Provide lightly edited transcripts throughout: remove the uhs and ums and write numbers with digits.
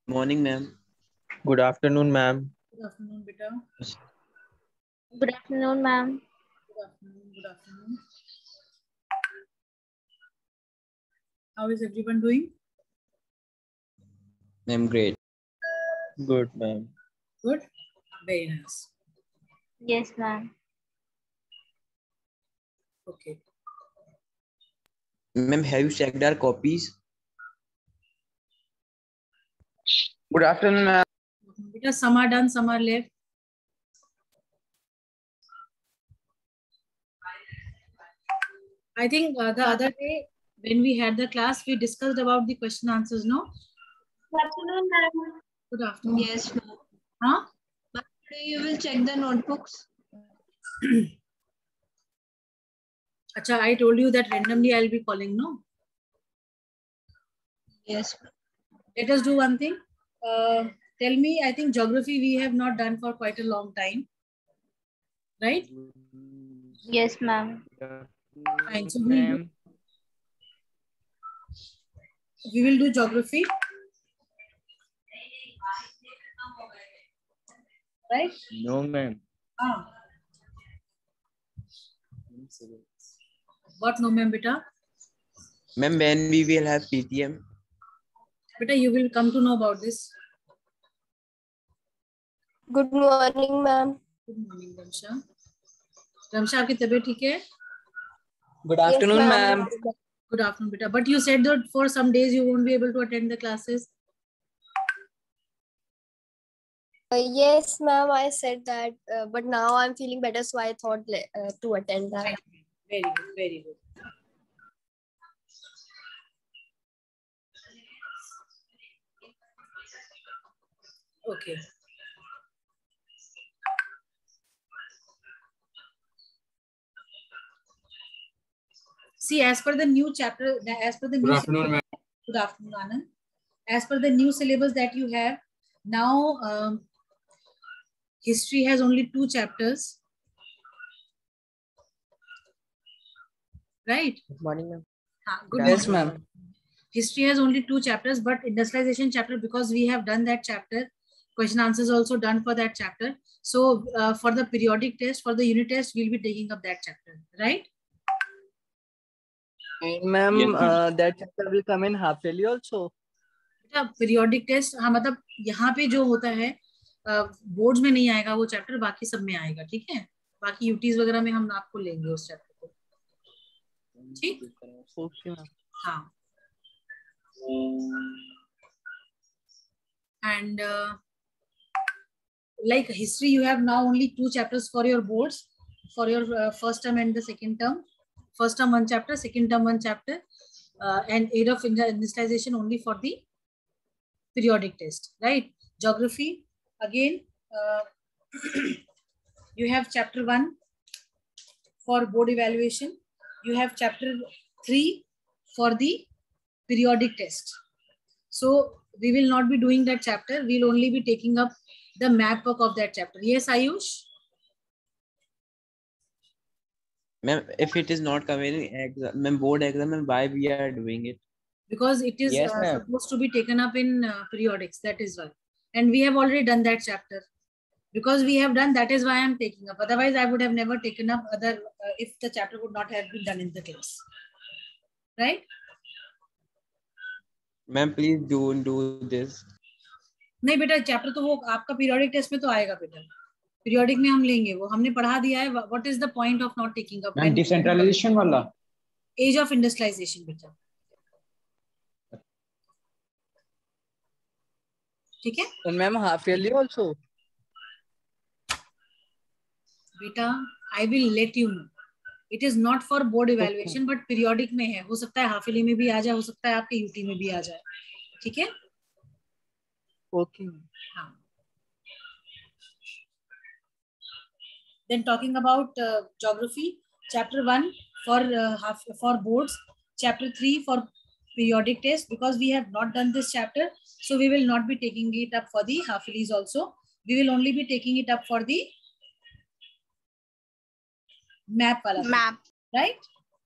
Morning, ma'am. Good afternoon, ma'am. Good afternoon, beta. Good afternoon, ma'am. Good afternoon. Good afternoon. How is everyone doing? I'm great. Good, ma'am. Good. Very nice. Yes, ma'am. Okay. Ma'am, have you checked our copies? Good afternoon, ma'am. Beta, some are done, some are left. I think the other day when we had the class, we discussed about the question answers, no? Good afternoon, ma'am. Good afternoon. Yes, ma'am. Huh? But today you will check the notebooks. Acha, I told you that randomly I'll be calling, no? Yes. Let us do one thing. Tell me, I think geography we have not done for quite a long time. Right? Yes, ma'am. Fine. So we will do geography. Right? No, ma'am. Ah. What no, ma'am, beta? Ma'am, when we will have PTM? Beta, you will come to know about this. Good morning, ma'am. Good morning, Ramsha. Ramsha, आपकी तबीयत ठीक है? Good afternoon, ma'am. Good afternoon, beta. But you said that for some days you won't be able to attend the classes. Yes, ma'am, I said that, but now I'm feeling better, so I thought to attend that. Very good, very good. Okay. See, as per the new chapter, as per the new. Good afternoon, ma'am. Good afternoon, Anand. As per the new syllabus that you have now, history has only 2 chapters. Right? Good morning, ma'am. Good Yes, morning. ma'am. History has only 2 chapters, but industrialization chapter, because we have done that chapter, question answers also done for that chapter. So for the periodic test, for the unit test, we'll be taking up that chapter, right? And ma'am, Yes, that chapter will come in half yearly also. Periodic test, हाँ, मतलब यहाँ पे जो होता है boards में नहीं आएगा वो चैप्टर, बाकी सब में आएगा, ठीक है? बाकी यूटीज वगैरह में हम आपको लेंगे उस चैप्टर को, ठीक? Okay ma'am. हाँ. And like history, you have now only 2 chapters for your boards, for your first term and the second term. First term 1 chapter, second term 1 chapter, and aid of industrialization only for the periodic test, right? Geography, again, you have chapter 1 for board evaluation. You have chapter 3 for the periodic test. So we will not be doing that chapter. We'll only be taking up the map work of that chapter. Yes, Ayush? ma'am, if it is not coming in exam, ma'am, board exam, and why we are doing it? Because it is Yes, ma'am. supposed to be taken up in periodics. That is why. And we have already done that chapter. Because we have done, that is why I am taking up. Otherwise, I would have never taken up other if the chapter would not have been done in the class. Right? Ma'am, please do this. नहीं बेटा, chapter तो वो आपका periodic test में तो आएगा बेटा. Periodic में हम लेंगे, वो हमने पढ़ा दिया है. What is the point of not taking up? Ma'am decentralization वाला, एज ऑफ इंडस्ट्रियलाइजेशन बेटा, ठीक है? and ma'am half yearly also. बेटा, I will let you know. It is not for board evaluation, but periodic में है. हो सकता है हाफ ईयरली में भी आ जाए, हो सकता है आपके यूटी में भी आ जाए, ठीक है? ओके. हाँ. Then talking about geography, chapter 1 for boards, chapter 3 for periodic test. Because we have not done this chapter, so we will not be taking it up for the half yearlies also. We will only be taking it up for the map wala. Map. Right?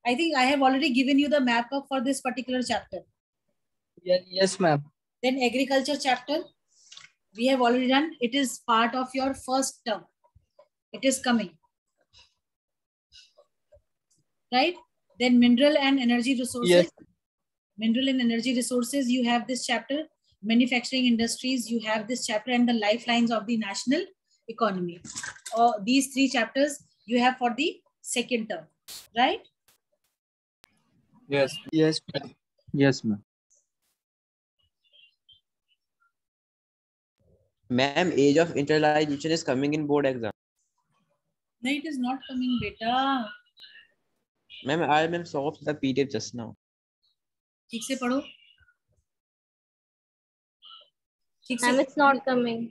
I think I have already given you the map up for this particular chapter. Yes, ma'am. Then agriculture chapter, we have already done. It is part of your first term. It is coming. Right? Then mineral and energy resources. Yes. Mineral and energy resources, you have this chapter. Manufacturing industries, you have this chapter, and the lifelines of the national economy. These three chapters you have for the second term. Right? Yes. Yes, ma'am. Yes, ma'am. Ma'am, age of internalization is coming in board exam. No, it is not coming, beta. Ma'am, I saw the PDF just now. ठीक से पढ़ो. ठीक से. Ma'am, it's not coming.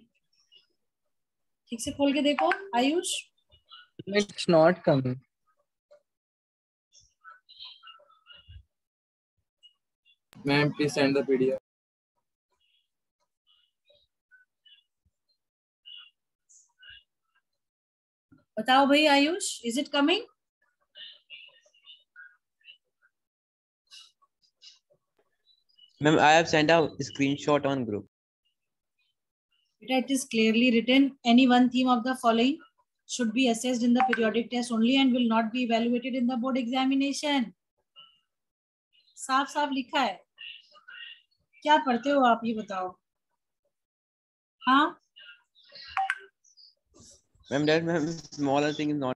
ठीक से खोल के देखो, Ayush. It's not coming. Ma'am, please send the PDF. बताओ भाई Ayush, is it coming? Ma'am, I have sent a screenshot on group. It is clearly written, any one theme of the following should be assessed in the periodic test only and will not be evaluated in the board examination. साफ साफ लिखा है. क्या पढ़ते हो आप, ये बताओ. हाँ. Ma'am, that smaller thing is not.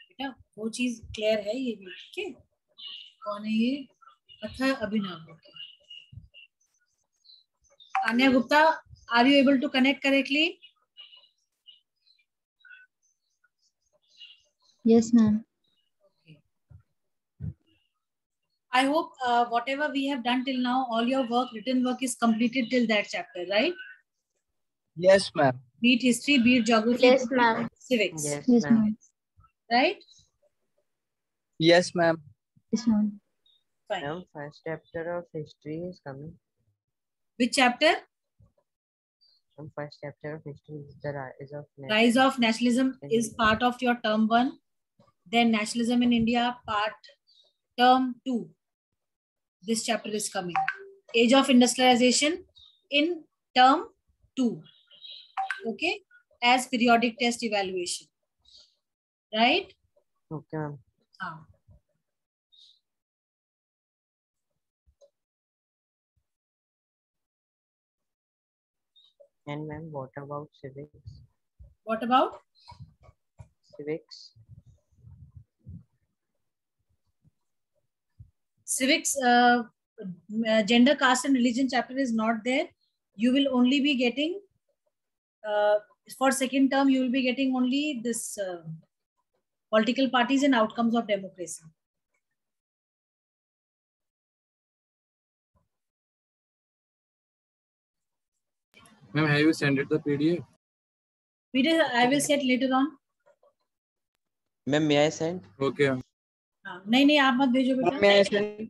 बेटा वो चीज क्लियर है, ये भी ठीक है. कौन है ये? अथय अभिनव. Anya Gupta, are you able to connect correctly? Yes, ma'am. Okay. I hope whatever we have done till now, all your work, written work is completed till that chapter, right? Yes, ma'am. Be it history, be it geography, Yes, ma'am. civics. Yes, ma'am. Right? Yes, ma'am. Yes, ma'am. Fine. Ma'am, first chapter of history is coming. Which chapter? Ma'am, first chapter of history is the Rise of nationalism is part of your term 1. Then nationalism in India, part term 2. This chapter is coming. Age of industrialization in term 2. Okay? As periodic test evaluation. Right? Okay, ma'am. And ma'am, what about civics? What about? Civics. Civics, gender, caste and religion chapter is not there. You will only be getting, for second term, you will be getting only this political parties and outcomes of democracy. Ma'am, have you sent it the PDF? PDF, I will set later on. Ma'am, may I send? Okay. नहीं आप मत भेजो बेटा. May I send?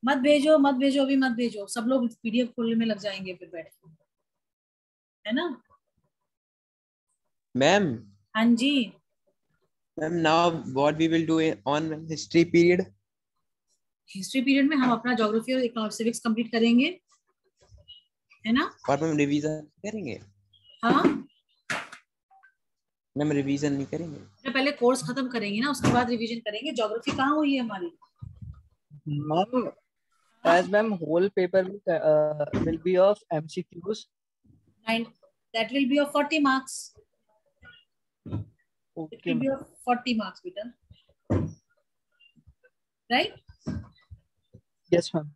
मत भेजो अभी मत भेजो. सब लोग PDF खोलने में लग जाएंगे फिर बैठ के, है ना? Ma'am. हाँ जी. Ma'am, now what we will do on history period? History period में हम अपना ज्योग्राफी और सिविक्स कंप्लीट करेंगे, है ना? और मैम रिवीजन करेंगे? हाँ. मैम रिवीजन नहीं करेंगे? पहले कोर्स खत्म करेंगे ना, उसके बाद रिवीजन करेंगे. ज्योग्राफी कहाँ हुई है हमारी? Ma'am, as ma'am, whole paper will be of MCQs. And that will be of 40 marks. Okay. It will be of 40 marks, beta. Right? Yes, ma'am.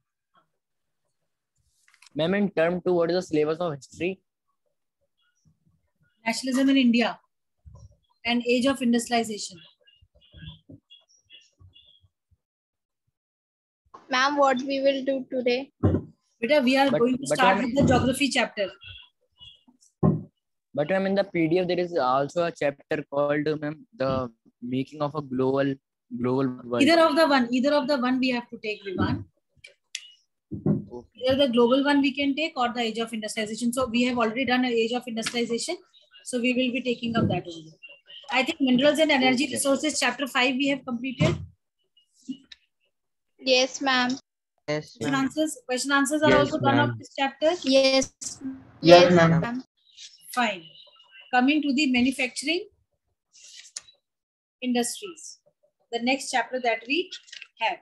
Ma'am, in term 2, what is the syllabus of history? Nationalism in India and age of industrialization. Ma'am, what we will do today? Beta, we are going to start with the geography chapter. But ma'am, in the PDF there is also a chapter called ma'am the making of a global world. Either of the one we have to take, Vivan. Okay. Either the global one we can take or the age of industrialization. So we have already done an age of industrialization. So we will be taking up that only. I think minerals and energy resources, chapter 5 we have completed. Yes, ma'am. Yes, Question answers are Yes, also done ma'am. of this chapter. Yes. Yes, ma'am. ma'am. Fine. Coming to the manufacturing industries, the next chapter that we have.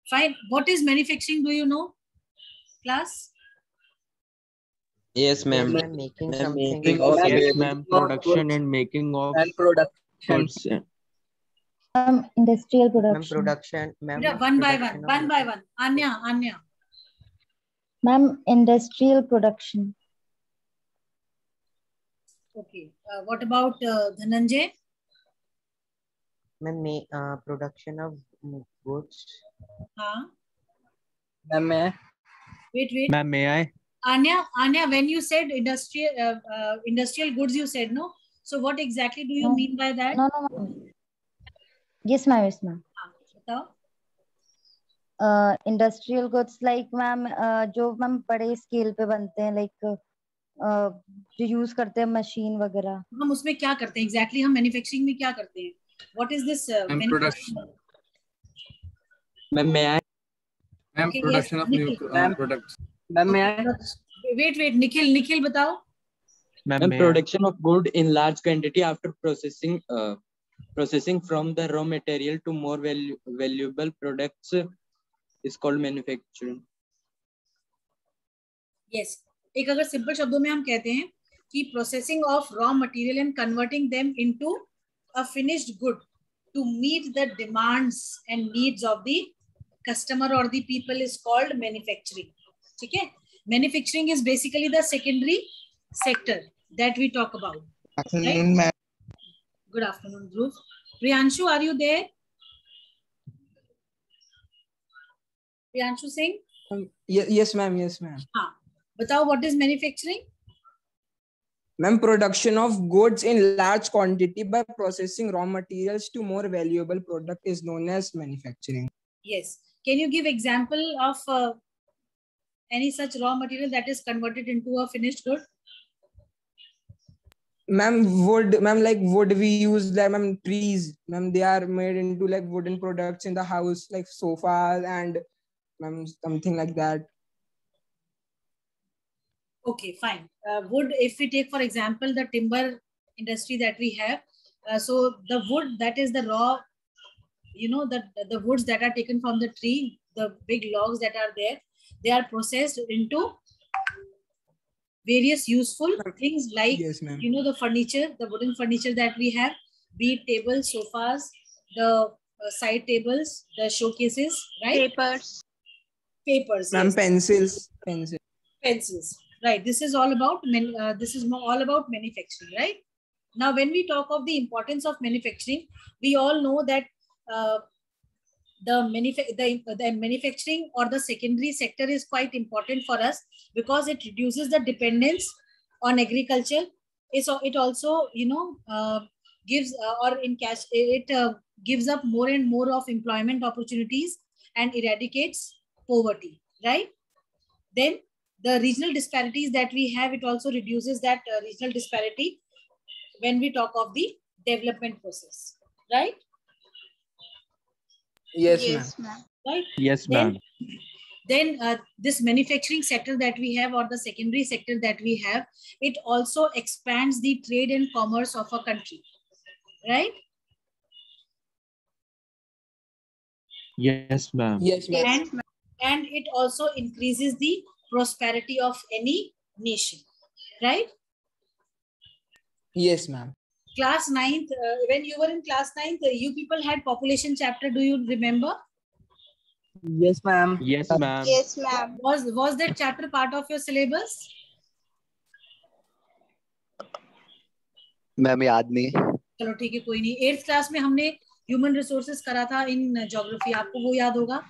Fine. What is manufacturing? Do you know, class? Yes, ma'am. Ma'am, making Ma'am, something. making of Yes, ma'am. Production and making of And production. goods. Industrial Ma'am, production. production. Ma'am, Yeah, one by production one. of One by one. Anya. Ma'am, industrial production. Okay. What about Dhananjay? Ma'am, production of goods. Ma'am, may I? Wait. Ma'am, may I? Anya, when you said industrial goods, you said no. So what exactly do you No. mean by that? No, ma'am. Yes, ma'am. Yes, ma'am. बताओ. Industrial goods like ma'am जो ma'am बड़े scale पे बनते हैं like जो use करते हैं machine वगैरह. हम उसमें क्या करते हैं exactly? हम मैन्युफैक्चरिंग में क्या करते हैं? What is this? Production. Ma'am, may I? Ma'am, Okay, production yes, of new Nikhil. products. Ma'am, may I? Wait. Nikhil बताओ. Ma'am, production of good in large quantity after processing from the raw material to more valuable products is called manufacturing. Yes. एक अगर simple शब्दों में हम कहते हैं कि processing of raw material and converting them into a finished good to meet the demands and needs of the customer और the people is called manufacturing. ठीक है. Manufacturing is basically the secondary sector that we talk about. Afternoon, ma'am. Good afternoon, Dhruv. Priyanshu, are you there? Priyanshu Singh? Yes, ma'am. Yes, ma'am. हाँ. बताओ, what is manufacturing? Ma'am, production of goods in large quantity by processing raw materials to more valuable product is known as manufacturing. Yes. Can you give example of any such raw material that is converted into a finished good? Ma'am, wood, ma'am, like wood we use, like ma'am, trees, ma'am, they are made into like wooden products in the house, like sofas and ma'am, something like that. Okay, fine. Wood, if we take for example the timber industry that we have, so the wood that is the raw, the woods that are taken from the tree, the big logs that are there, they are processed into various useful things like, Yes, ma'am. the furniture, the wooden furniture that we have, be it tables, sofas, the side tables, the showcases, right? Papers. Ma'am, Yes. pencils. Pencils. Right. This is all about all about manufacturing, right? Now, when we talk of the importance of manufacturing, we all know that the manufacturing or the secondary sector is quite important for us because it reduces the dependence on agriculture. It also gives gives up more and more of employment opportunities and eradicates poverty, right? Then the regional disparities that we have, it also reduces that regional disparity when we talk of the development process, right? Yes, ma'am. Right? Yes, ma'am. Then this manufacturing sector that we have, or the secondary sector that we have, it also expands the trade and commerce of a country, right? Yes, ma'am. Yes, ma'am. And it also increases the prosperity of any nation, right? Yes, ma'am. Class 9th, when you were in class 9th, you people had population chapter. Do you remember? Yes, ma'am. Yes, ma'am. Yes, ma'am. Was that chapter part of your syllabus? Ma'am याद नहीं. चलो ठीक है, कोई नहीं. 8th class में हमने human resources करा था इन ज्योग्राफी, आपको वो याद होगा?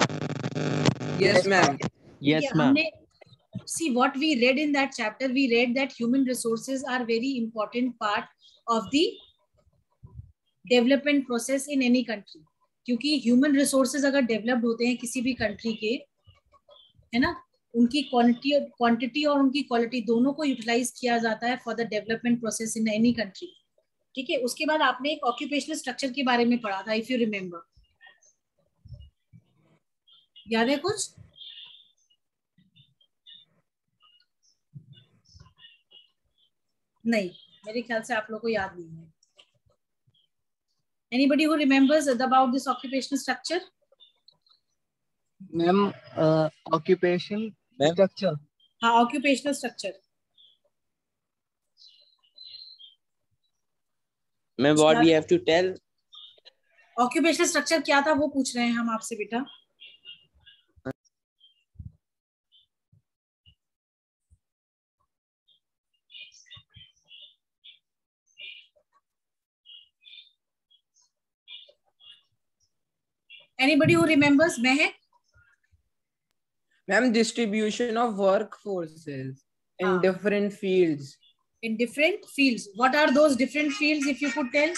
Yes, ma'am. Yes, ma'am. see what we read in that chapter. We read that human resources are very important part of the development process in any country. क्योंकि human resources अगर developed होते हैं किसी भी country के, है ना, उनकी क्वांटिटी और उनकी क्वालिटी दोनों को यूटिलाइज किया जाता है for the development process in any country. ठीक है. उसके बाद आपने एक ऑक्यूपेशनल स्ट्रक्चर के बारे में पढ़ा था, इफ यू रिमेम्बर. याद है कुछ? नहीं, मेरे ख्याल से आप लोग को याद नहीं है. Anybody who remembers about this occupational structure? Ma'am, occupation structure. हाँ, occupational structure. Ma'am, what we have to tell? Occupational structure क्या था वो पूछ रहे हैं हम आपसे बेटा. Anybody who remembers? Mehak? Ma'am, distribution of workforces in different fields. In different fields. What are those different fields, if you could tell?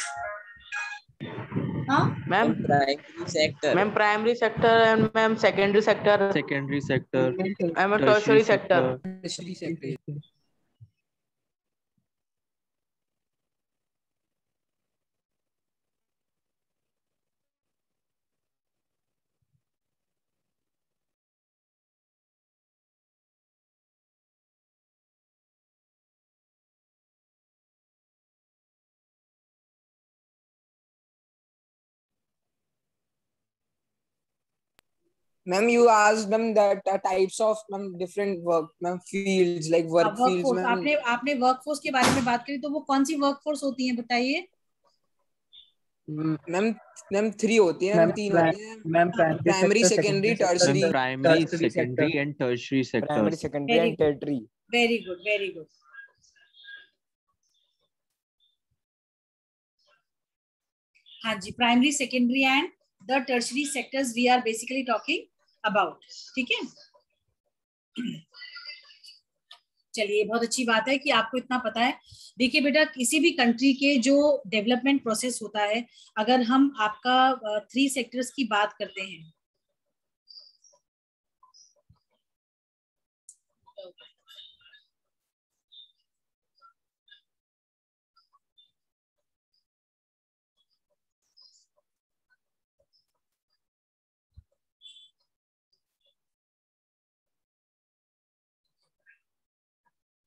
Huh? Ma'am, primary sector. Ma'am, primary sector and ma'am secondary sector. Secondary sector. I'm a tertiary sector. Tertiary sector. Ma'am, you asked them that types of different work, fields like work fields. आपने workforce के बारे में बात करी, तो वो कौन सी workforce होती है बताइए. मैम 3 होती हैं. 3 होती हैं. Ma'am primary, secondary, tertiary. Primary, secondary and tertiary sector. Primary, secondary and tertiary. Very good, very good. हाँ जी, primary, secondary and the tertiary sectors we are basically talking about. ठीक है. चलिए, बहुत अच्छी बात है कि आपको इतना पता है. देखिए बेटा, किसी भी कंट्री के जो डेवलपमेंट प्रोसेस होता है, अगर हम आपका 3 सेक्टर्स की बात करते हैं,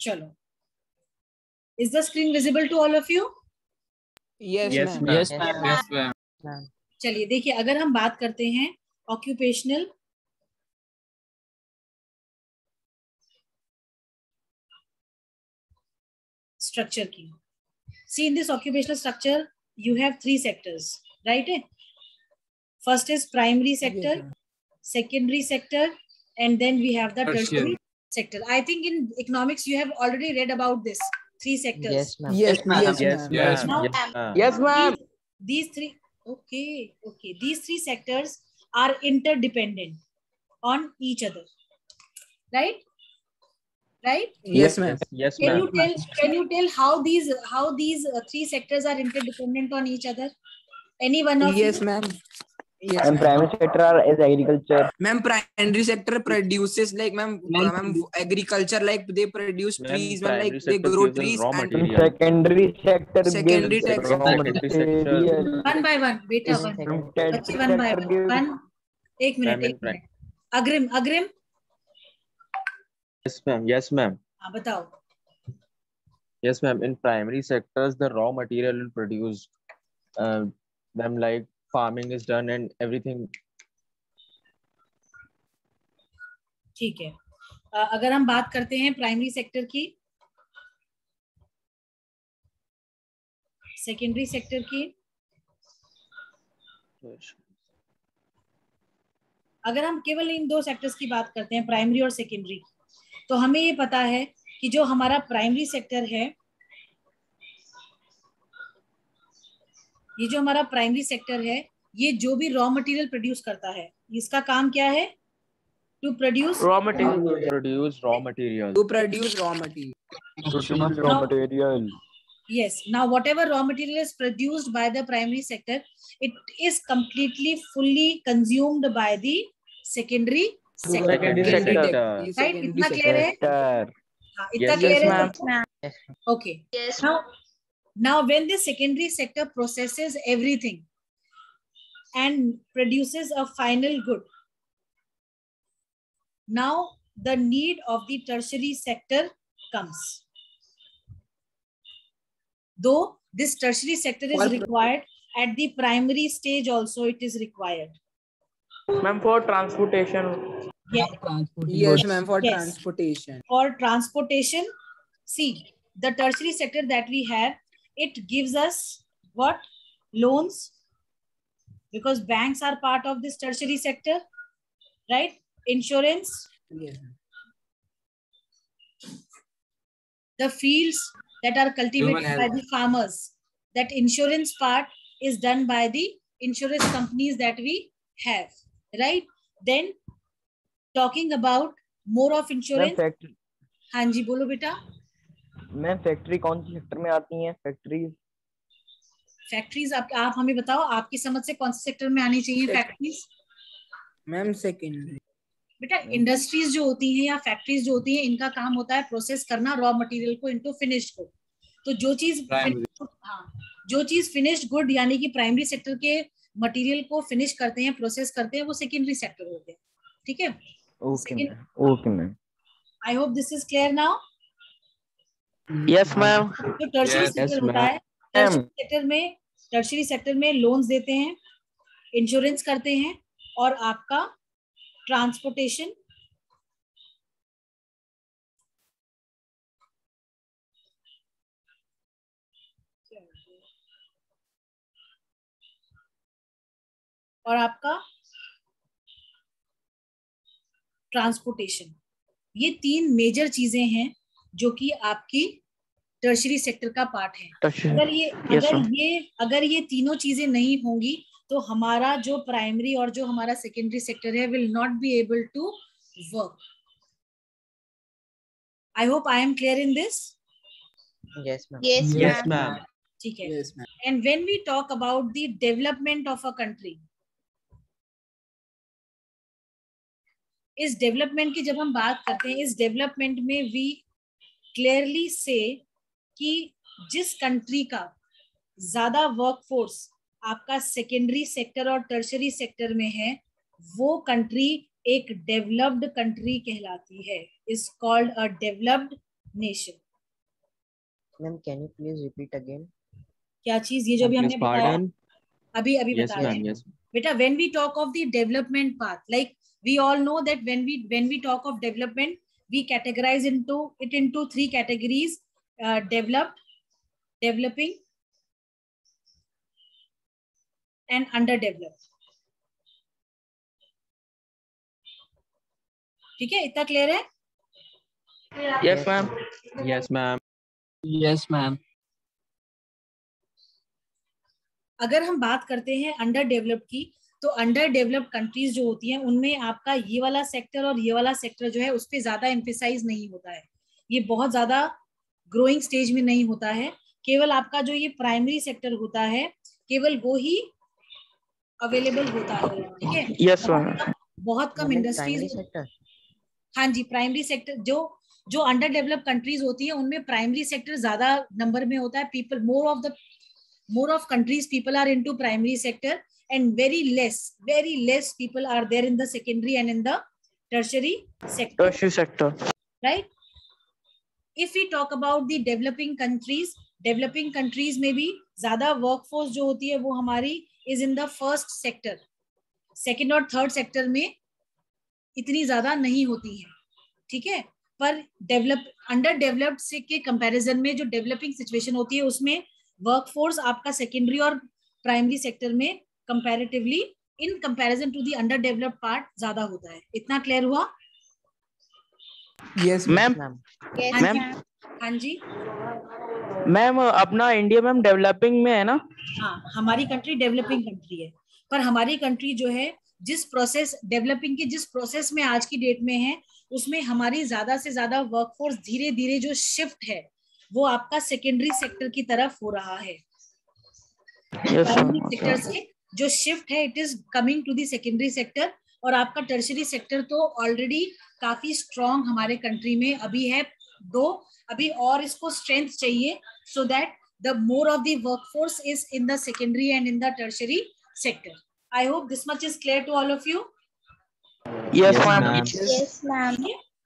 चलो, is the screen visible to all of you? Yes, Yes, ma'am. ma'am. Yes, ma'am. Yes, ma'am. चलिए देखिए, अगर हम बात करते हैं ऑक्यूपेशनल स्ट्रक्चर की. See, in this occupational structure, you have 3 sectors, right? First is primary sector, secondary sector, and then we have the tertiary sector. I think in economics you have already read about this 3 sectors. Yes, ma'am. Yes, ma'am. Yes, Yes, ma'am. Now, Yes, ma'am. Yes, ma'am. these 3, okay, these 3 sectors are interdependent on each other, right? Yes, ma'am. Yes, Can ma'am. you tell how these 3 sectors are interdependent on each other? Any one of Yes, you? ma'am. Yes, And ma'am. primary sector is agriculture. Ma'am, primary sector produces like ma'am agriculture, like they produce Ma'am, trees, ma'am, primary like they sector grow gives us trees raw and material. Secondary sector Secondary gives sector. raw Secondary sector. material. One by one, beta Yes, one. second. बच्चे one by Sector gives one. एक Ma'am, minute. अग्रिम. Yes, ma'am. Yes, ma'am. हाँ, बताओ. Yes, ma'am. In primary sectors, the raw material is produced. Ma'am, like farming is done and everything. ठीक है. अगर हम बात करते हैं प्राइमरी सेक्टर की, सेकेंडरी सेक्टर की, अगर हम केवल इन 2 सेक्टर्स की बात करते हैं, प्राइमरी और सेकेंडरी, तो हमें ये पता है कि जो हमारा प्राइमरी सेक्टर है, ये जो हमारा प्राइमरी सेक्टर है, ये जो भी रॉ मटेरियल प्रोड्यूस करता है, इसका काम क्या है? To produce raw material. Produce raw material. To produce raw material. Produce raw material. Yes. Now, whatever raw material is produced by the primary sector, it is completely fully consumed by the secondary sector. Secondary sector. Right? Itna clear hai? Sector. Itna Yes, clear hai? ma'am. Okay. Yes. Now, when the secondary sector processes everything and produces a final good, now the need of the tertiary sector comes. Though this tertiary sector is required, at the primary stage also it is required. Ma'am, for transportation. Yeah. Yes, ma'am, for Yes. transportation. For transportation, see, the tertiary sector that we have, it gives us what? Loans, because banks are part of this tertiary sector, right? Insurance, Yes. the fields that are cultivated by the farmers, that insurance part is done by the insurance companies that we have, right? Then talking about more of insurance. Factory हाँ जी बोलो बेटा. Ma'am factory कौन सी sector में आती हैं? Factories आप हमें बताओ, आपकी समझ से कौन से सेक्टर में आनी चाहिए फैक्ट्रीज? Ma'am secondary. बेटा इंडस्ट्रीज जो होती हैं या फैक्ट्रीज जो होती हैं, इनका काम होता है प्रोसेस करना रॉ मटेरियल को इनटू फिनिश्ड गुड. तो जो चीज फिनिश्ड गुड यानी कि प्राइमरी सेक्टर के मटेरियल को फिनिश करते हैं, प्रोसेस करते हैं, वो सेकेंडरी सेक्टर होते हैं. ठीक है? Okay ma'am. I hope this is clear now. Yes, ma'am. जो टर्शियरी सेक्टर होता है, टर्शियरी सेक्टर में लोन्स देते हैं, इंश्योरेंस करते हैं, और आपका ट्रांसपोर्टेशन, और आपका ट्रांसपोर्टेशन, ये तीन मेजर चीजें हैं जो कि आपकी टर्शियरी सेक्टर का पार्ट है. अगर ये तीनों चीजें नहीं होंगी तो हमारा जो प्राइमरी और जो हमारा सेकेंडरी सेक्टर है will not be able to work. I hope I am clear in this. Yes, ma'am. Yes, ma'am. ठीक है. And when we talk about the development of a country, इस डेवलपमेंट की जब हम बात करते हैं, इस डेवलपमेंट में वी क्लियरली से कि जिस कंट्री का ज्यादा वर्कफोर्स आपका सेकेंडरी सेक्टर और टर्शियरी सेक्टर में है, वो कंट्री एक डेवलप्ड कंट्री कहलाती है. Is called a developed nation. Ma'am, can you please repeat again? क्या चीज? ये जो भी हमने बताया अभी Yes, बता रहे ma'am. हैं Yes. बेटा. When we talk of the development part, like we all know that when we talk of development, we categorize into three categories: developed, developing, and underdeveloped. ठीक है? इतना क्लियर है? Yes, ma'am. Yes, ma'am. Yes, ma'am. अगर हम बात करते हैं under developed की, तो अंडर डेवलप्ड कंट्रीज जो होती हैं उनमें आपका ये वाला सेक्टर और ये वाला सेक्टर जो है उस पर ज्यादा एम्फेसाइज नहीं होता है. ये बहुत ज्यादा ग्रोइंग स्टेज में नहीं होता है. केवल आपका जो ये प्राइमरी सेक्टर होता है, केवल वो ही अवेलेबल होता है. ठीक है? Yes, ma'am. बहुत कम इंडस्ट्रीज. हाँ जी, प्राइमरी सेक्टर जो अंडर डेवलप्ड कंट्रीज होती है उनमें प्राइमरी सेक्टर ज्यादा नंबर में होता है. People more of countries people are into primary sector, and very less people are there in the secondary and in the tertiary sector. Right? If we talk about the developing countries में भी ज्यादा workforce जो होती है वो हमारी is in the first sector. second और third sector में इतनी ज्यादा नहीं होती है. ठीक है? पर अंडर डेवलप्ड से के कंपैरिजन में जो डेवलपिंग सिचुएशन होती है उसमें वर्कफोर्स आपका सेकेंडरी और प्राइमरी सेक्टर में comparatively in comparison to the under developed part ज्यादा होता है. इतना क्लियर हुआ? Yes ma'am. मैम. हाँ जी मैम, अपना इंडिया मैम डेवलपिंग में है ना? हाँ, हमारी कंट्री डेवलपिंग कंट्री है, पर हमारी कंट्री जो है जिस प्रोसेस डेवलपिंग की जिस प्रोसेस में आज की डेट में है, उसमें हमारी ज्यादा से ज्यादा वर्कफोर्स धीरे धीरे जो शिफ्ट है वो आपका सेकेंडरी सेक्टर की तरफ हो रहा है। प्राइमरी सेक्टर से जो शिफ्ट है it is coming to the secondary sector, और आपका टर्शरी सेक्टर तो ऑलरेडी काफी स्ट्रॉन्ग हमारे कंट्री में अभी है, अभी और इसको स्ट्रेंथ चाहिए, so that the more of the workforce is in the secondary and in the tertiary sector. I hope this much is clear to all of you. Yes ma'am. Yes, ma'am.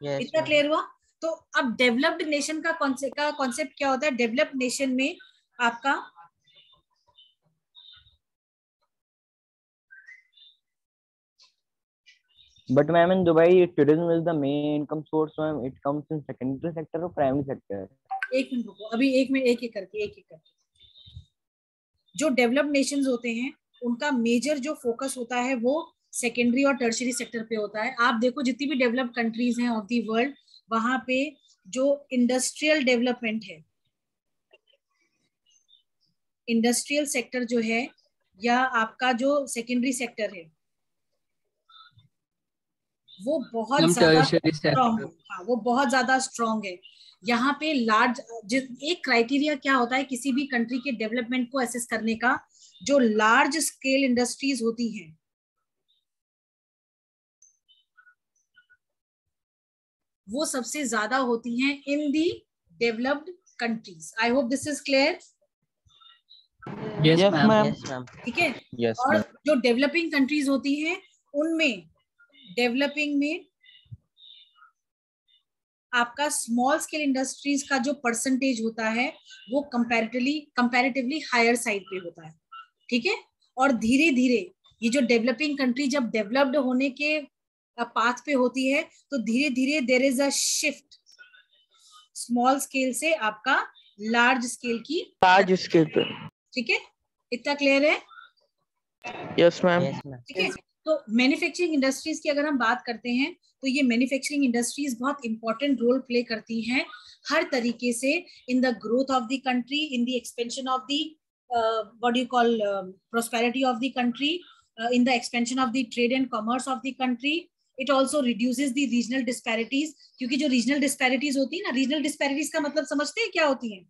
इतना clear हुआ? तो अब developed nation का concept क्या होता है? Developed nation में आपका But ma'am, in Dubai, tourism is the main income source. Ma'am, it comes in secondary sector or primary sector. एक मिनट रुको, अभी एक एक करके जो डेवलप्ड नेशंस होते हैं उनका मेजर जो फोकस होता है वो सेकेंडरी और टर्शरी सेक्टर पे होता है। आप देखो जितनी भी डेवलप्ड कंट्रीज हैं ऑफ द वर्ल्ड, वहां पे जो इंडस्ट्रियल डेवलपमेंट है, इंडस्ट्रियल सेक्टर जो है या आपका जो सेकेंडरी सेक्टर है वो बहुत ज्यादा स्ट्रॉन्ग है। हाँ, वो बहुत ज्यादा स्ट्रॉन्ग है। यहाँ पे लार्ज एक क्राइटेरिया क्या होता है किसी भी कंट्री के डेवलपमेंट को असेस करने का, जो लार्ज स्केल इंडस्ट्रीज होती हैं वो सबसे ज्यादा होती हैं in the developed countries. I hope this is clear. Yes ma'am. ठीक है। Yes, और ma'am. जो डेवलपिंग कंट्रीज होती हैं उनमें डेवलपिंग में आपका स्मॉल स्केल इंडस्ट्रीज का जो परसेंटेज होता है वो कंपैरेटिवली हायर साइड पे होता है। ठीक है। और धीरे धीरे ये जो डेवलपिंग कंट्री जब डेवलप्ड होने के पाथ पे होती है तो धीरे धीरे there is a shift small scale से आपका लार्ज स्केल की पे। ठीक है। इतना क्लियर है? Yes ma'am. ठीक है। तो मैन्युफैक्चरिंग इंडस्ट्रीज की अगर हम बात करते हैं तो ये मैन्युफैक्चरिंग इंडस्ट्रीज बहुत इंपॉर्टेंट रोल प्ले करती हैं हर तरीके से in the growth of the country, in the expansion of the what do you call prosperity of the country, in the expansion of the trade and commerce of the country. It also reduces the regional disparities, क्योंकि जो regional disparities होती है ना, regional disparities का मतलब समझते हैं क्या होती है?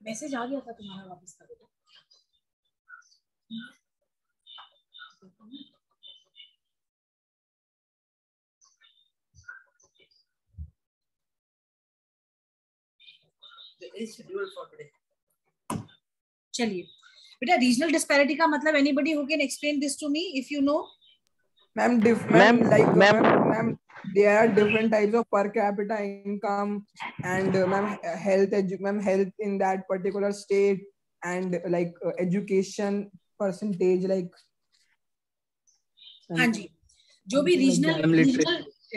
मैसेज आ गया था तुम्हारा वापस का बेटा। चलिए बेटा, रीजनल डिस्पैरिटी का मतलब anybody who can explain this to me if you know? Ma'am, there are different types of per capita income and health in that particular state and education percentage like. हाँ जी, जो भी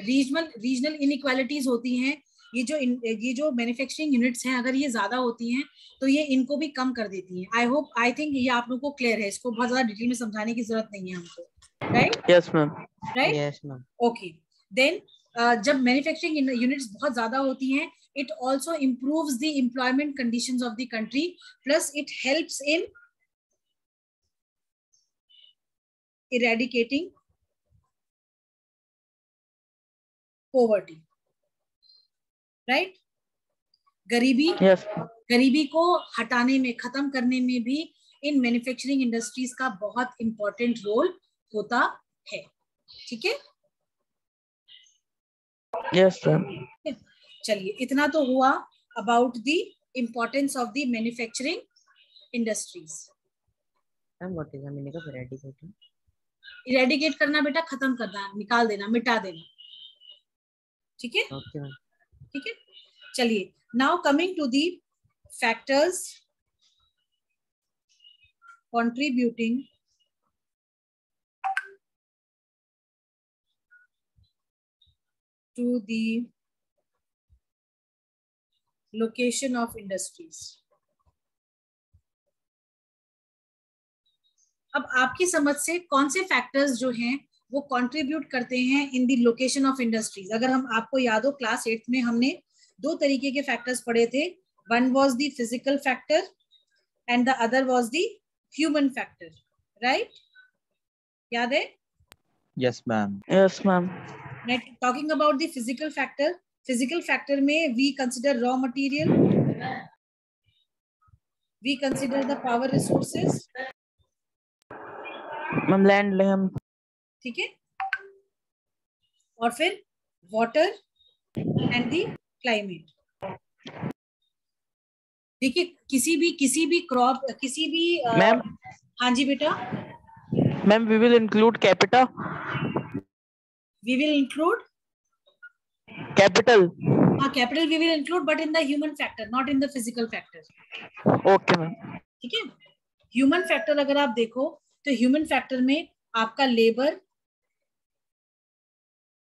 regional inequalities होती हैं, ये जो manufacturing units हैं अगर ये ज्यादा होती हैं तो ये इनको भी कम कर देती हैं। आई थिंक ये आप लोगों को क्लियर है, इसको बहुत ज्यादा डिटेल में समझाने की जरूरत नहीं है हमको, right? Yes ma'am. Right, yes ma'am. Okay, then जब मैन्युफैक्चरिंग यूनिट्स बहुत ज्यादा होती हैं it also improves the employment conditions of the country, plus it helps in eradicating poverty, right? गरीबी को हटाने में, खत्म करने में भी इन मैन्युफैक्चरिंग इंडस्ट्रीज का बहुत इंपॉर्टेंट रोल होता है। ठीक है? Yes ma'am. चलिए, इतना तो हुआ about the importance of the manufacturing industries. What is the meaning of eradicating? Eradicate करना बेटा, खत्म करना, निकाल देना, मिटा देना। ठीक है? ओके। ठीक है, चलिए, now coming to the factors contributing to the location of industries. अब आपकी समझ से कौन से फैक्टर्स जो हैं वो कंट्रीब्यूट करते हैं in the location of industries. अगर हम आपको याद हो क्लास 8 में हमने 2 तरीके के फैक्टर्स पढ़े थे, one was the physical factor and the other was the human factor, right? याद है? Yes, ma'am. Yes, ma'am. Talking about the physical factor में we consider raw material, we consider the power resources, Ma'am, land. ठीक है, और फिर water and the climate। देखिए किसी भी क्रॉप, किसी भी मैम, हाँ जी बेटा। Ma'am, we will include capital. We will include capital. Capital we will include, but in the human factor, not in the physical factor. Okay, ma'am. ठीक है, human factor अगर आप देखो तो ह्यूमन फैक्टर में आपका labour,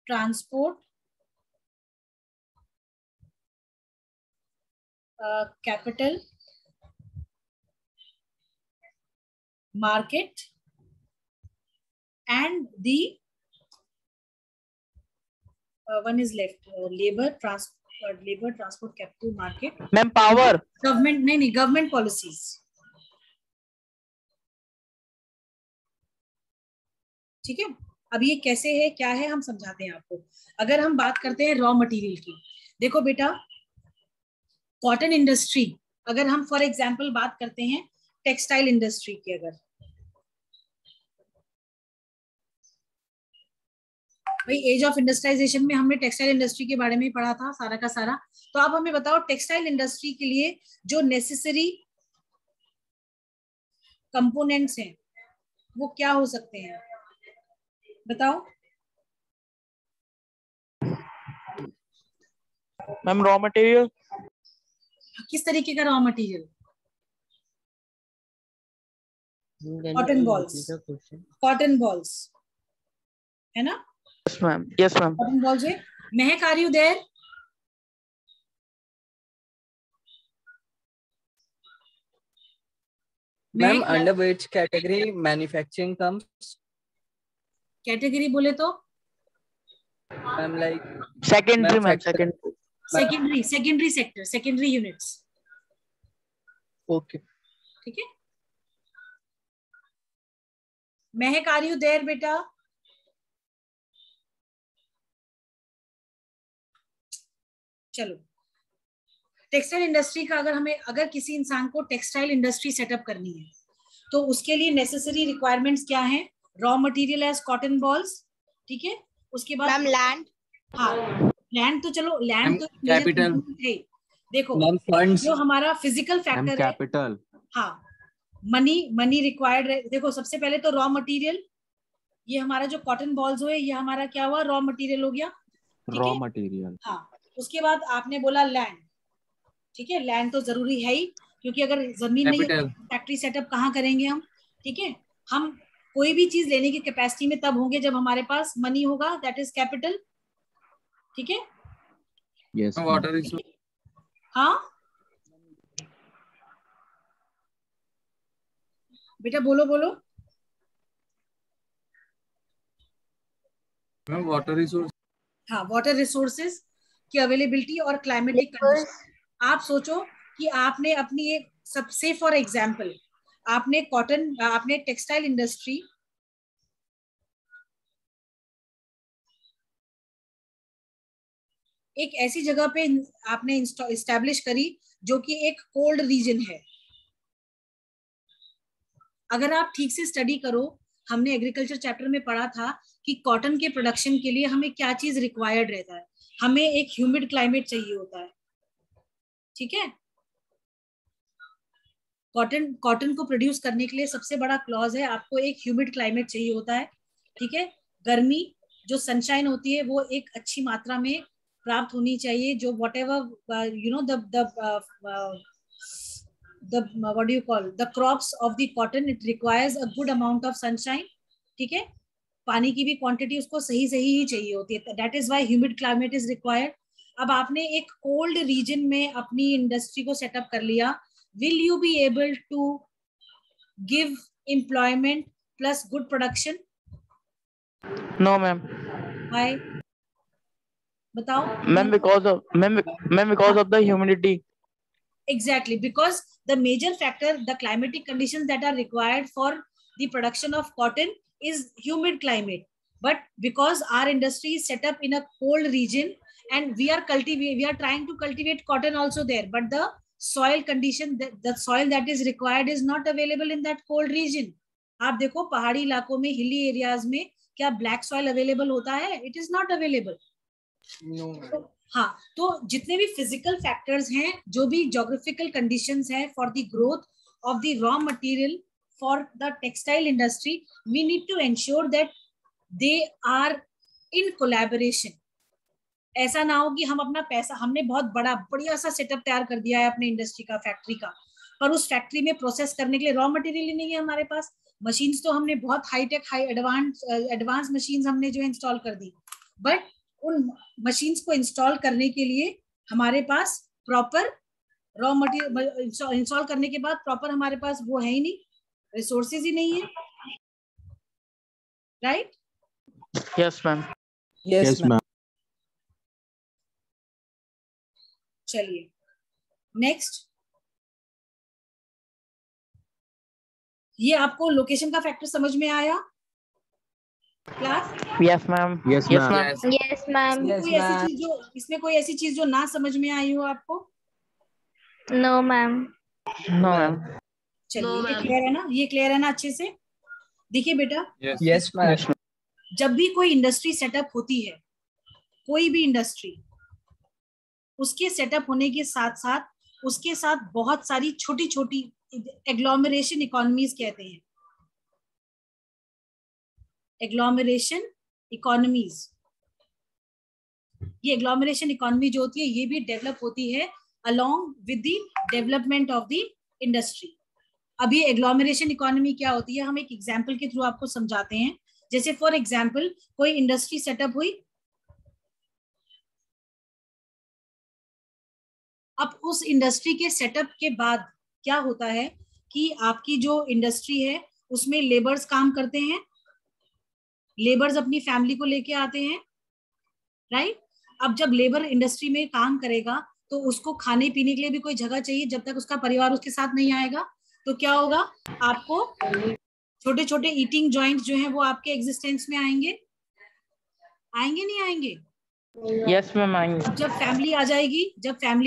transport, capital, market and the one is left, labor, transport, capital, market. Ma'am, power. Government, नहीं, government policies. ठीक है, अब ये कैसे है, क्या है, हम समझाते हैं आपको। अगर हम बात करते हैं रॉ मटेरियल की, देखो बेटा, कॉटन इंडस्ट्री, अगर हम फॉर एग्जांपल बात करते हैं टेक्सटाइल इंडस्ट्री की, अगर भाई एज ऑफ इंडस्ट्रियलाइजेशन में हमने टेक्सटाइल इंडस्ट्री के बारे में पढ़ा था सारा का सारा, तो आप हमें बताओ टेक्सटाइल इंडस्ट्री के लिए जो नेसेसरी कंपोनेंट्स हैं वो क्या हो सकते हैं, बताओ। Ma'am, raw material. किस तरीके का रॉ मटेरियल? कॉटन बॉल्स है ना? Yes, ma'am. Yes, ma'am. Cotton balls है। Mahak, are you there? Ma'am, under which category manufacturing comes? Category बोले तो Ma'am, like secondary, ma'am. secondary sector, secondary units। Okay. ठीक है, महक, आर यू देयर बेटा? चलो, textile industry का अगर किसी इंसान को टेक्सटाइल इंडस्ट्री सेटअप करनी है तो उसके लिए नेसेसरी रिक्वायरमेंट्स क्या हैं? Raw material as cotton balls, ठीक है, उसके बाद मैम लैंड, हाँ लैंड तो चलो, लैंड तो कैपिटल है। देखो फंड्स, जो हमारा फिजिकल फैक्टर है, कैपिटल, हाँ, मनी रिक्वायर्ड है। देखो सबसे पहले तो रॉ मटेरियल, ये हमारा जो कॉटन बॉल्स हुए ये हमारा क्या हुआ, रॉ मटेरियल हो गया, रॉ मटेरियल। हाँ, उसके बाद आपने बोला लैंड, ठीक है, लैंड तो जरूरी है ही, क्योंकि अगर जमीन नहीं है फैक्ट्री सेटअप कहाँ करेंगे हम, ठीक है। हम कोई भी चीज लेने की कैपेसिटी में तब होंगे जब हमारे पास मनी होगा, दैट इज कैपिटल, ठीक है। यस, वाटर रिसोर्स, हाँ बेटा बोलो बोलो। मैम वाटर रिसोर्स, हाँ, वाटर रिसोर्सेज की अवेलेबिलिटी और क्लाइमेटिक कंडीशन। आप सोचो कि आपने अपनी एक सबसे फॉर एग्जांपल आपने टेक्सटाइल इंडस्ट्री एक ऐसी जगह पे आपने इस्टेब्लिश करी जो कि एक कोल्ड रीजन है। अगर आप ठीक से स्टडी करो, हमने एग्रीकल्चर चैप्टर में पढ़ा था कि कॉटन के प्रोडक्शन के लिए हमें क्या चीज रिक्वायर्ड रहता है, हमें एक ह्यूमिड क्लाइमेट चाहिए होता है, ठीक है। कॉटन को प्रोड्यूस करने के लिए सबसे बड़ा क्लॉज है, आपको एक ह्यूमिड क्लाइमेट चाहिए होता है, ठीक है। गर्मी जो सनशाइन होती है वो एक अच्छी मात्रा में प्राप्त होनी चाहिए, जो whatever you know the what do you call the crops of the cotton, it requires a good amount of sunshine, ठीक है। पानी की भी क्वांटिटी उसको सही ही चाहिए होती है, that is why humid climate is required. अब आपने एक कोल्ड रीजन में अपनी इंडस्ट्री को सेटअप कर लिया, will you be able to give employment plus good production? No, ma'am. Why? बताओ. Ma'am, because of the humidity. Exactly, because the major factor, the climatic conditions that are required for the production of cotton is humid climate. But because our industry is set up in a cold region and we are trying to cultivate cotton also there, but the soil condition, the soil that is required is not available in that cold region. आप देखो पहाड़ी इलाकों में, hilly areas में क्या black soil available होता है? It is not available. हाँ, तो जितने भी फिजिकल फैक्टर्स हैं, जो भी ज्योग्राफिकल कंडीशंस हैं for the growth of the raw material for the textile industry, we need to ensure that they are in collaboration. ऐसा ना हो कि हम अपना पैसा, हमने बहुत बढ़िया सा सेटअप तैयार कर दिया है अपने इंडस्ट्री का, फैक्ट्री का, पर उस फैक्ट्री में प्रोसेस करने के लिए रॉ मटेरियल ही नहीं है हमारे पास. मशीन्स तो हमने बहुत हाईटेक, एडवांस मशीन्स हमने जो इंस्टॉल कर दी, बट उन मशीन्स को इंस्टॉल करने के लिए हमारे पास प्रॉपर रॉ मटेरियल इंस्टॉल करने के बाद प्रॉपर हमारे पास वो है ही नहीं, रिसोर्सेज ही नहीं है. Right? Yes, ma'am. Yes, ma'am. चलिए नेक्स्ट. ये आपको लोकेशन का फैक्टर समझ में आया class? Yes, ma'am. Yes, Yes, ma'am. ma'am. Yes, ma'am. कोई ऐसी चीज जो, इसमें कोई ऐसी चीज जो ना समझ में आई हो आपको? No, ma'am. No, ma'am. चलिए, ये क्लियर है ना? ये क्लियर है ना अच्छे से? देखिए बेटा, Yes, ma'am. जब भी कोई इंडस्ट्री सेटअप होती है, कोई भी इंडस्ट्री, उसके सेटअप होने के साथ साथ उसके साथ बहुत सारी छोटी छोटी एग्लोमरेशन इकोनॉमीज कहते हैं. एग्लोमरेशन इकोनॉमीज, ये एग्लोमरेशन इकोनॉमी जो होती है, ये भी डेवलप होती है along with the development of the industry. अब ये एग्लोमरेशन इकोनॉमी क्या होती है, हम एक एग्जांपल के थ्रू आपको समझाते हैं. जैसे फॉर एग्जांपल कोई इंडस्ट्री सेटअप हुई, अब उस इंडस्ट्री के सेटअप के बाद क्या होता है कि आपकी जो इंडस्ट्री है उसमें लेबर्स काम करते हैं, लेबर्स अपनी फैमिली को लेके आते हैं. राइट? अब जब लेबर इंडस्ट्री में काम करेगा तो उसको खाने पीने के लिए भी कोई जगह चाहिए. जब तक उसका परिवार उसके साथ नहीं आएगा तो क्या होगा, आपको छोटे छोटे ईटिंग जॉइंट्स जो हैं वो आपके एग्जिस्टेंस में आएंगे नहीं आएंगे? Yes, ma'am. आएंगे. जब फैमिली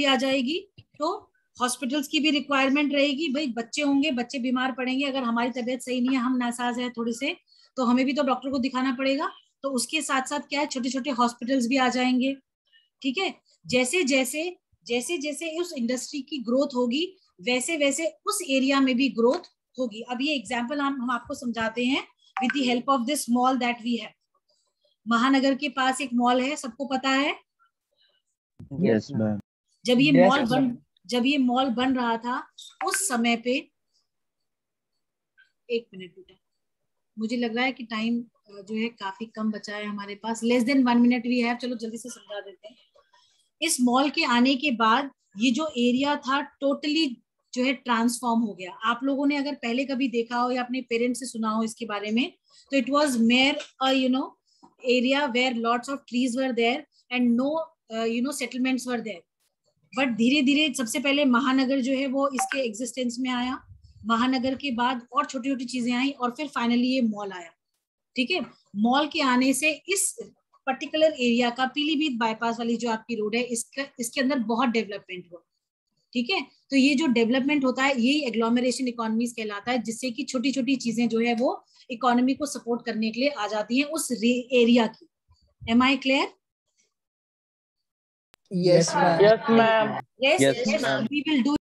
आ जाएगी तो हॉस्पिटल्स की भी रिक्वायरमेंट रहेगी. भाई बच्चे होंगे, बच्चे बीमार पड़ेंगे, अगर हमारी तबीयत सही नहीं है, हम नासाज है थोड़े से, तो हमें भी तो डॉक्टर को दिखाना पड़ेगा. तो उसके साथ साथ क्या है, छोटे छोटे हॉस्पिटल्स भी आ जाएंगे. ठीक है? जैसे जैसे उस इंडस्ट्री की ग्रोथ होगी, वैसे वैसे उस एरिया में भी ग्रोथ होगी. अब ये एग्जाम्पल हम आपको समझाते हैं with the help of this mall that we have. महानगर के पास एक मॉल है, सबको पता है? Yes, ma'am. जब ये मॉल बन रहा था उस समय पे, एक मिनट बेटा, मुझे लग रहा है कि टाइम जो है काफी कम बचा है हमारे पास. Less than 1 minute we have. चलो जल्दी से समझा देते हैं. इस मॉल के आने के बाद ये जो एरिया था टोटली जो है ट्रांसफॉर्म हो गया. आप लोगों ने अगर पहले कभी देखा हो या अपने पेरेंट्स से सुना हो इसके बारे में, तो it was mayor area where lots of trees were there and no settlements were there. But धीरे धीरे सबसे पहले महानगर जो है वो इसके एग्जिस्टेंस में आया. महानगर के बाद और छोटी छोटी चीजें आई और फिर फाइनली ये मॉल आया. ठीक है? मॉल के आने से इस पर्टिकुलर एरिया का, पीलीभीत बाईपास वाली जो आपकी रोड है, इसके अंदर बहुत डेवलपमेंट हुआ. ठीक है? तो ये जो डेवलपमेंट होता है यही एग्लोमरेशन इकोनॉमीज कहलाता है, जिससे कि छोटी छोटी चीजें जो है वो इकोनॉमी को सपोर्ट करने के लिए आ जाती हैं उस एरिया की. Am I clear? Yes, ma'am. Yes, ma'am. Yes, we will do